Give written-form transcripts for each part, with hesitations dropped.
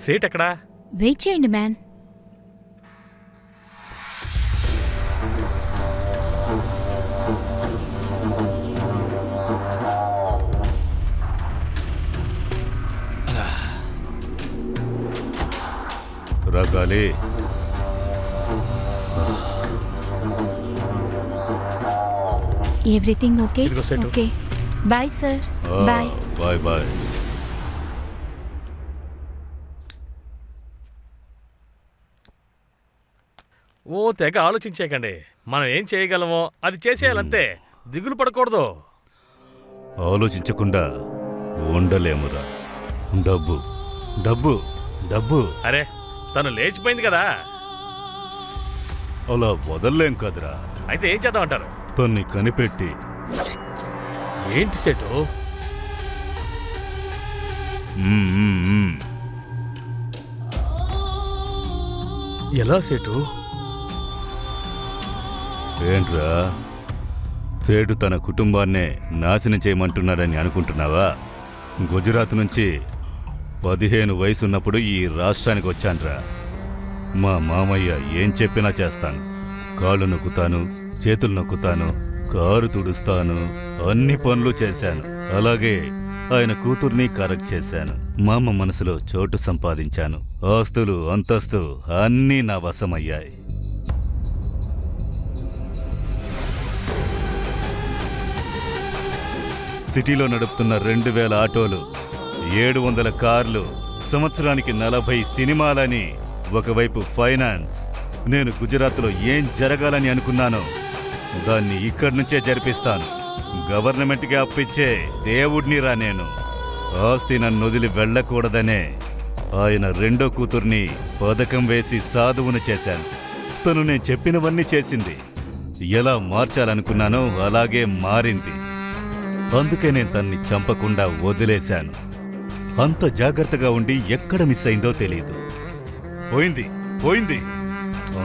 సేట్ ఎక్కడా? వెయిట్ చేయండి మ్యాన్. రకాలి ఎవ్రీథింగ్ ఓకే? ఇదిగో set. Okay bye sir. Bye. Bye bye. ఓ తెగ ఆలోచించేకండి. మనం ఏం చేయగలమో అది చేసేయాలంతే. దిగులు పడకూడదు. ఆలోచించకుండా ఉండలేమురా. డబ్బు డబ్బు డబ్బు. అరే తను లేచిపోయింది కదా, అలా వదల్లేం కదరా. అయితే ఏం చేద్దామంటారు? తన్ని కనిపెట్టి ఏంటి సెటు? ఎలా సెటు? ఏంట్రా, సేటు తన కుటుంబాన్నే నాశనం చేయమంటున్నాడని అనుకుంటున్నావా? గుజరాత్ నుంచి 15 వయసున్నప్పుడు ఈ రాష్ట్రానికి వచ్చాన్రా. మా మామయ్య ఏం చెప్పినా చేస్తాను. కాళ్ళు నొక్కుతాను, చేతులు నొక్కుతాను, కారు తుడుస్తాను, అన్ని పనులు చేశాను. అలాగే ఆయన కూతుర్ని కరెక్ట్ చేశాను. మా అమ్మ మనసులో చోటు సంపాదించాను. ఆస్తులు అంతస్తు అన్నీ నా వశమయ్యాయి. సిటీలో నడుపుతున్న 2000 ఆటోలు, 700 కార్లు, సంవత్సరానికి 40 సినిమాలని, ఒకవైపు ఫైనాన్స్. నేను గుజరాత్లో ఏం జరగాలని అనుకున్నానో దాన్ని ఇక్కడి నుంచే జరిపిస్తాను. గవర్నమెంట్కి అప్పిచ్చే దేవుడిని రా నేను. ఆస్తి నన్ను వదిలి వెళ్ళకూడదనే ఆయన రెండో కూతుర్ని పథకం వేసి సాధువును చేశాను. తను నేను చెప్పినవన్నీ చేసింది. ఎలా మార్చాలనుకున్నానో అలాగే మారింది. అందుకే నేను తన్ని చంపకుండా వదిలేశాను. అంత జాగ్రత్తగా ఉండి ఎక్కడ మిస్ అయిందో తెలియదు. పోయింది పోయింది,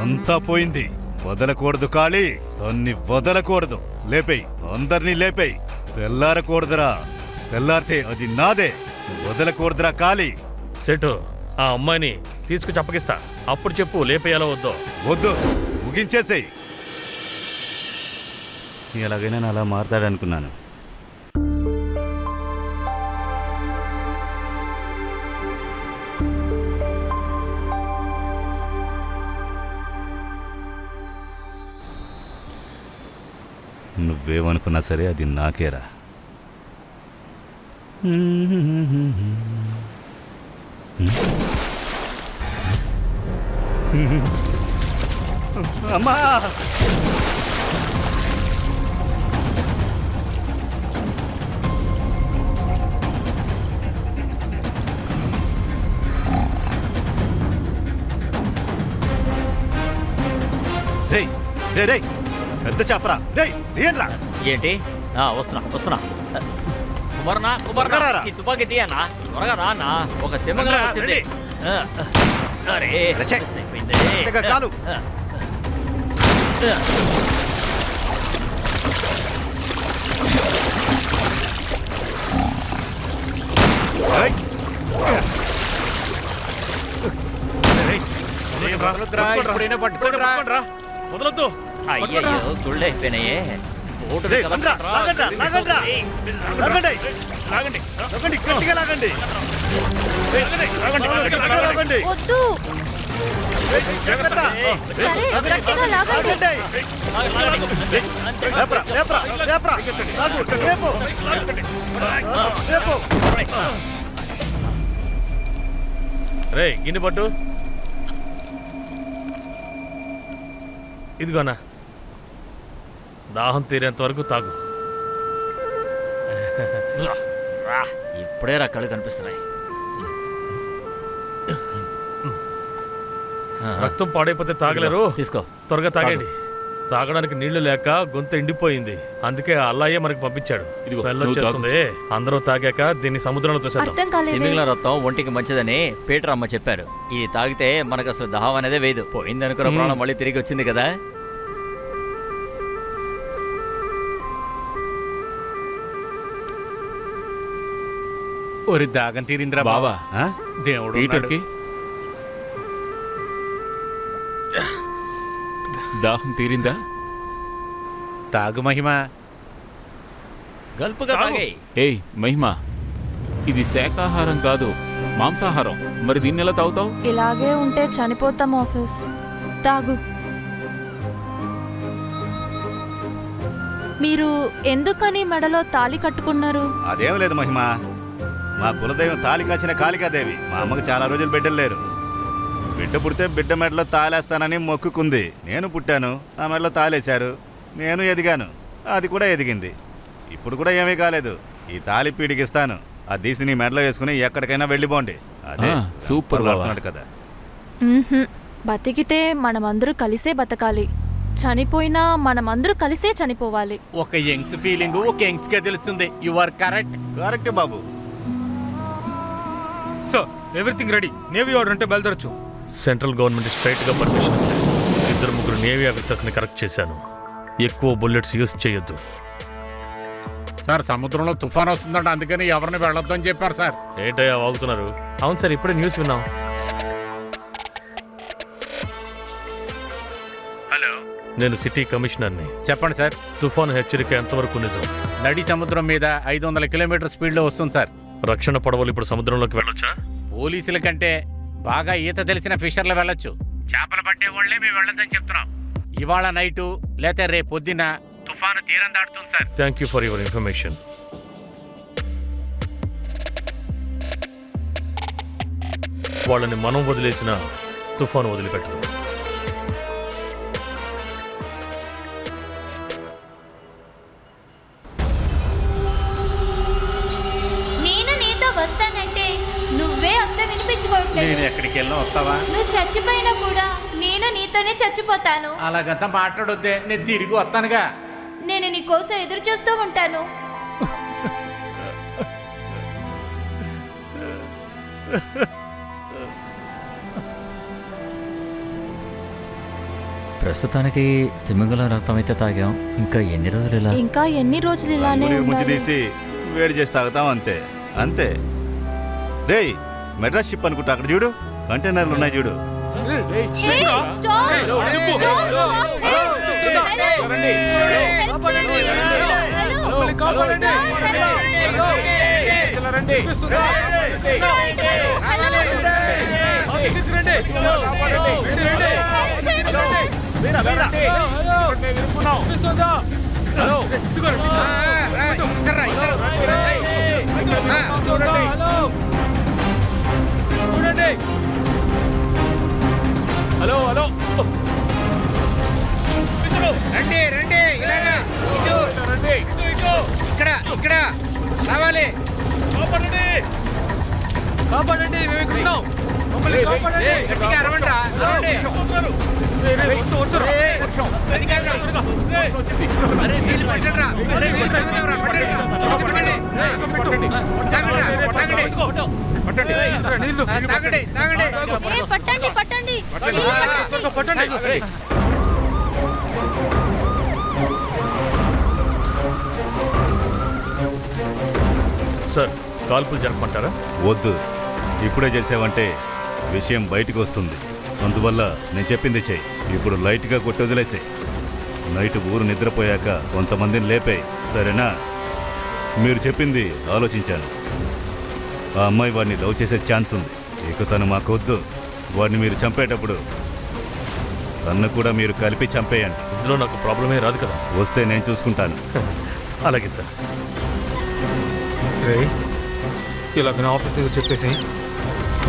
అంతా పోయింది. వదలకూడదు కాళీ, తన్ని వదలకూడదు. లేపేయ్, అందర్నీ లేపేయ్. తెల్లారకూడదురా, తెల్లారితే అది నాదే. వదలకూడదురా కాళీ. సెటు, ఆ అమ్మాయిని తీసుకు చప్పగిస్తా. అప్పుడు చెప్పు లేపేయాలో వద్దో. వద్దు, ముగించేసేయ్. ఎలాగైనా నేను అలా మారతాడనుకున్నాను. నువ్వేమనుకున్నా సరే అది నాకేరా. అమ్మా, రేయ్ రే రే, పెద్ద చేపరా. రేయ్ ఏంట్రా? ఏంటి? వస్తున్నా. కుమారనా, ఈ తుపాకీ తీయనా? త్వరగా రానా, ఒక తిమ్మగా వచ్చింది. అరే అయిపోయింది. కాలు. వదలొద్దు. అయ్యయ్యో, గుళ్ళు అయిపోయినాయే. వద్దు. సరే గట్టిగా లాగండి. రే గిన్నె పట్టు. ఇదిగోనా, దాహం తీరేంత వరకు తాగు. ఇప్పుడే కళ్ళు కనిపిస్తున్నాయి. రక్తం పాడైపోతే తాగలేరు. తీసుకో, త్వరగా తాగండి. తాగడానికి నీళ్లు లేక గొంతు ఎండిపోయింది. అందుకే అల్లాయే మనకు పంపించాడు. స్మెల్ వచ్చేస్తుంది. అందరూ తాగాక దీన్ని సముద్రంలో తోసేద్దాం. తిమింగల రక్తం ఒంటికి మంచిదని పీటర్ అమ్మ చెప్పారు. ఇది తాగితే మనకు అసలు దాహం అనేదే వేయదు. పోయింది అనుకున్న ప్రాణం మళ్ళీ తిరిగి వచ్చింది కదా. ఒరి దాగం తీరింద్రా బావా. దేవుడు దాహం తీరిందా? తాగు మహిమ. గల్పుగా తాగే. ఏయ్ మహిమ, ఇది శాకాహారం కాదు, మాంసాహారం. మరి దీన్ని ఎలా తాగుతావు? ఇలాగే ఉంటే చనిపోతాం ఆఫీస్. తాగు. మీరు ఎందుకని మెడలో తాళి కట్టుకున్నారు? అదేం లేదు మహిమ, మా కులదైవం తాలి కాచిన కాళికాదేవి. మా అమ్మకు చాలా రోజులు బిడ్డలు లేరు. బిడ్డ పుడితే బిడ్డ మెడలో తాళేస్తానని మొక్కుకుంది. నేను పుట్టాను, నా మెడలో తాళేశారు. నేను ఎదిగాను, అది కూడా ఎదిగింది. ఇప్పుడు కూడా ఏమీ కాలేదు. ఈ తాళి పీడికిస్తాను, అది తీసి నీ మెడలో వేసుకుని ఎక్కడికైనా వెళ్ళిపోండి. అదే సూపర్ పడుతున్నాడు కదా. బతికితే మనమందరూ కలిసే బతకాలి, చనిపోయినా మనమందరూ కలిసే చనిపోవాలి. ఒక యంగ్స్ ఫీలింగ్ ఒక యంగ్స్ కే తెలుస్తుంది. You are correct. కరెక్ట్ బాబు. Sir everything ready. Navy order అంటే బయలుదేరచ్చు. సెంట్రల్ గవర్నమెంట్ స్ట్రైట్ గా పర్మిషన్ ఇవ్వలేదు. 2-3 నేవీ ఆఫీసర్స్ ని కరెక్ట్ చేశాను. ఎక్కువ బుల్లెట్స్ యూజ్ చేయొద్దు. సార్ సముద్రంలో తుఫాన్ వస్తుందంట, అందుకని ఎవరిని వెళ్ళొద్దు అని చెప్పారు సార్. ఏంటయ్యా వాగుతున్నారు? అవును సార్, ఇప్పుడే న్యూస్ విన్నాం. హలో, నేను సిటీ కమిషనర్ని. చెప్పండి సార్. తుఫాను హెచ్చరిక ఎంతవరకు నిజం? నడి సముద్రం మీద 500 కిలోమీటర్ స్పీడ్ లో వస్తుంది సార్. రక్షణ పడవలు ఇప్పుడు సముద్రంలోకి వెళ్ళొచ్చా? పోలీసుల కంటే బాగా ఈత తెలిసిన ఫిషర్లు వెళ్ళొచ్చు. చేపలు పట్టే వాళ్ళే మేము వెళ్ళొద్దని చెప్తున్నాం. ఇవాళ నైటు లేతే రేపు పొద్దున తుఫాను తీరం దాటుతుంది sir. Thank you for your information. వాళ్ళని మనం వదిలేసిన తుఫాను వదిలిపెట్టదు. నేను నీతో వస్తానంటే నువ్వే వస్తే వినిపించుకోవట్లేదు. నేను ఎక్కడికి వెళ్ళినా వస్తావా? నువ్వు చచ్చిపోయినా కూడా నేను నీతోనే చచ్చిపోతాను. అలాగంతా మాట్లాడొద్దే, నేను తిరిగి వస్తానుగా. నేను నీ కోసం ఎదురు చూస్తూ ఉంటాను. ప్రస్తుతానికి తిమింగలం రక్తం అయితే తాగాం. ఇంకా ఎన్ని రోజులు ఇలా? ఇంకా ఎన్ని రోజులు ఇలానే ముంచి ఉండాలి? తీసి వేడి చేసి తాగుతాం అంతే. అంతే. రేయ్, మెడ్రాస్ షిప్ అనుకుంటా, అక్కడ చూడు కంటైనర్లు ఉన్నాయి చూడు. Hey, stop! Stop! Stop! Hey! Hello! Help చేయండి! Hello! Sir, help hello hello, రండి రండి, ఇలాగా ఇటు రండి, ఇక్కడ ఇక్కడ రావాలి. కాపాడండి, కాపాడండి, మేము ఇక్కడ ఉన్నాం. మమ్మల్ని కాపాడండి. గట్టిగా అరవండ్రా, అరవండి. అది కాదురా. అరే నీళ్ళు పట్టండిరా. అరే నీళ్ళు తాగుదాంరా, పట్టండిరా. పట్టండి. తాగండిరా, తాగండి. తాగండి, తాగండి. Hey, పట్టండి పట్టండి నీళ్ళు పట్టండి. పట్టండి. సార్, కాల్పులు జరపమంటారా? వద్దు, ఇప్పుడే చేసావంటే విషయం బయటికి వస్తుంది. అందువల్ల నేను చెప్పింది చెయ్యి. ఇప్పుడు లైట్గా కొట్టి వదిలేసే. నైట్ ఊరు నిద్రపోయాక కొంతమందిని లేపాయి, సరేనా? మీరు చెప్పింది ఆలోచించాను. ఆ అమ్మాయి వాడిని లవ్ చేసే ఛాన్స్ ఉంది. ఇక తను మాకొద్దు. వాడిని మీరు చంపేటప్పుడు తన్ను కూడా మీరు కలిపి చంపేయండి. ఇందులో నాకు ప్రాబ్లమే రాదు కదా. వస్తే నేను చూసుకుంటాను. అలాగే సార్. ఇలాగ నా ఆఫీస్ దగ్గర చెప్పేసి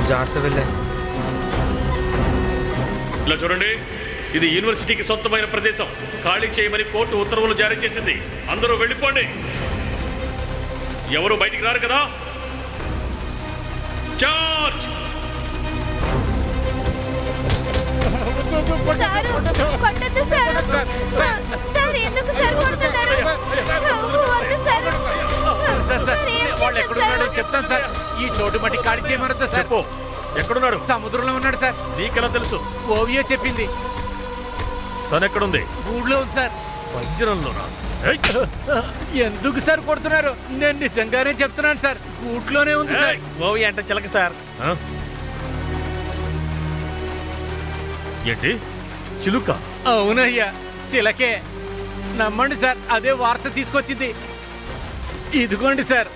జాగ్రత్త వెళ్ళా. ఇలా చూడండి, ఇది యూనివర్సిటీకి సొంతమైన ప్రదేశం. ఖాళీ చేయమని కోర్టు ఉత్తర్వులు జారీ చేసింది. అందరూ వెళ్ళిపోండి. ఎవరు బయటికి రారు కదా. చార్జ్! సారు కొట్టద్దు సారు. సార్ ఎందుకు సార్ కొడుతున్నారు? వద్దు సార్. వాళ్ళు ఎక్కడున్నాడో చెప్తాను సార్. ఈ చోటు మట్టి ఖాళీ చేయమనొద్దు సార్. చెప్పు, ఎక్కడున్నాడు? సముద్రంలో ఉన్నాడు సార్. నీకెలా తెలుసు? ఓవియో చెప్పింది. తను ఎక్కడుంది? ఊళ్ళో ఉంది సార్. వజ్రంలోనా? ఎందుకు సార్ కొడుతున్నారు? నేను నిజంగానే చెప్తున్నాను సార్, గూట్లోనే ఉంది సార్. ఓవి అంటే చిలక సార్. ఏంటి చిలుక. అవునయ్యా, చిలకే. నమ్మండి సార్, అదే వార్త తీసుకొచ్చింది. ఇదిగోండి సార్.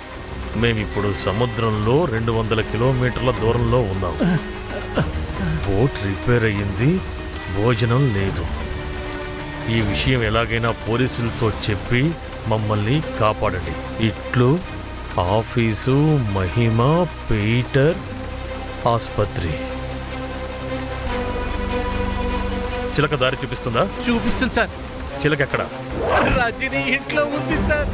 మేమిప్పుడు సముద్రంలో 200 కిలోమీటర్ల దూరంలో ఉన్నాం. బోట్ రిపేర్ అయ్యింది, భోజనం లేదు. ఈ విషయం ఎలాగైనా పోలీసులతో చెప్పి మమ్మల్ని కాపాడండి. ఇట్లు ఆఫీసు, మహిమ, పీటర్, ఆస్పత్రి. చిలక దారి చూపిస్తుందా? చూపిస్తుంది సార్. చిలక ఎక్కడ? రజని ఇంట్లో ఉంది సార్.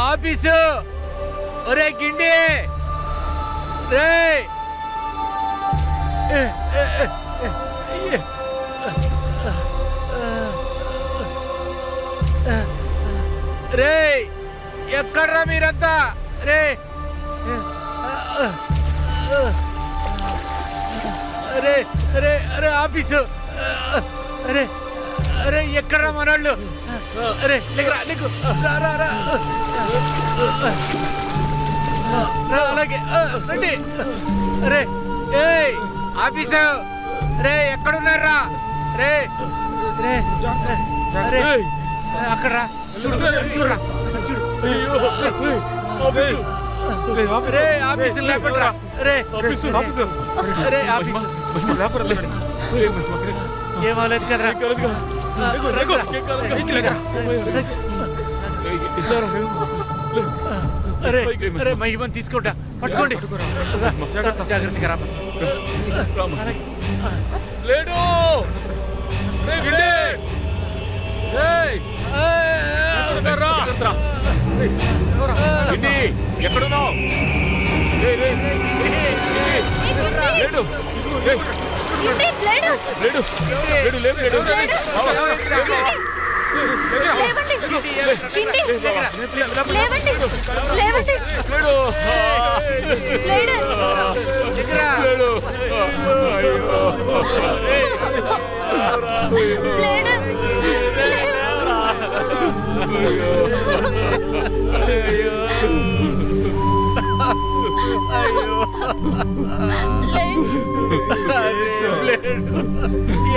ఆఫీసు. ఒరే గిండి రే. రే ఎక్కడ్రా మీరంతా? రే అరే అరే అరే ఆఫీసు. అరే అరే ఎక్కడ్రా మనోళ్ళు? అరే లేకరా, నీకు రా రా రా రా, అలాగే రండి. అరే ఏయ్ ఆఫీసు, రే ఎక్కడున్నారా? రే రే అరే అక్కడ రా, చూడు చూడరా, చూడు. రే ఆఫీసు లేపట్రా. రే రే ఆఫీసు ఏమలేదు కదరా. అరే అరే మహిమని తీసుకోట, పట్టుకోండి జాగ్రత్తగా రా. లేడు ఎక్కడున్నావు? లేడు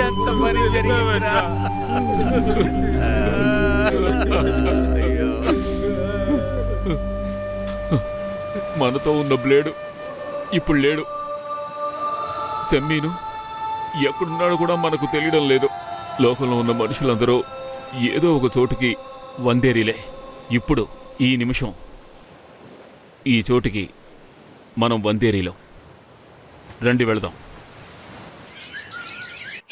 ఎంత పని జరిగిందిరా. అయ్యో. మనతో ఉన్న బ్లేడు ఇప్పుడు లేడు. సెమ్మీను ఎక్కడున్నాడో కూడా మనకు తెలియడం లేదు. లోకంలో ఉన్న మనుషులందరూ ఏదో ఒక చోటుకి వందేరిలే. ఇప్పుడు ఈ నిమిషం ఈ చోటుకి మనం వందేరిలో. రండి వెళదాం.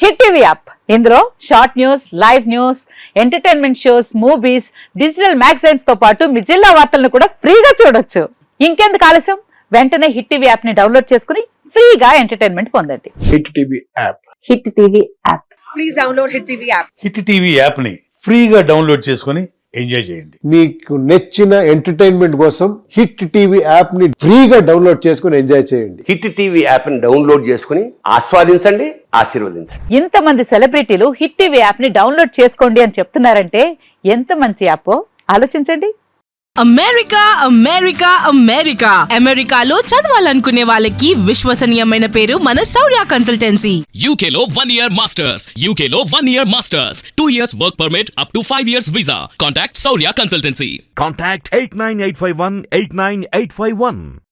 హిట్ టీవీ యాప్ ఇందులో short news, live news, entertainment shows, movies, digital magazines తో పాటు మీ జిల్లా వార్తలను కూడా ఫ్రీగా చూడొచ్చు. ఇంకెందుకు ఆలస్యం, వెంటనే హిట్ టీవీ యాప్ ని డౌన్లోడ్ చేసుకుని ఫ్రీగా ఎంటర్టైన్మెంట్ పొందండి. Hit TV app. Hit TV app. Please download hit TV app. Hit TV app ని ఫ్రీగా డౌన్లోడ్ చేసుకొని ఎంజాయ్ చేయండి. మీకు నచ్చిన ఎంటర్టైన్మెంట్ కోసం హిట్ టీవీ యాప్ ని ఫ్రీగా డౌన్లోడ్ చేసుకొని ఎంజాయ్ చేయండి. హిట్ టీవీ యాప్ ని డౌన్లోడ్ చేసుకుని ఆస్వాదించండి, ఆశీర్వదించండి. ఇంతమంది సెలబ్రిటీలు హిట్ టీవీ యాప్ ని డౌన్లోడ్ చేసుకోండి అని చెప్తున్నారంటే ఎంత మంచి యాప్ ఆలోచించండి. అమెరికా అమెరికా అమెరికా అమెరికాలో చదవాలనుకునే వాళ్ళకి విశ్వసనీయమైన పేరు మన శౌర్య కన్సల్టెన్సీ. UK లో 1 year masters, UK లో 1 year masters, 2 years work permit up to 5 years visa. Contact Saurya Consultancy. Contact 89851 89851.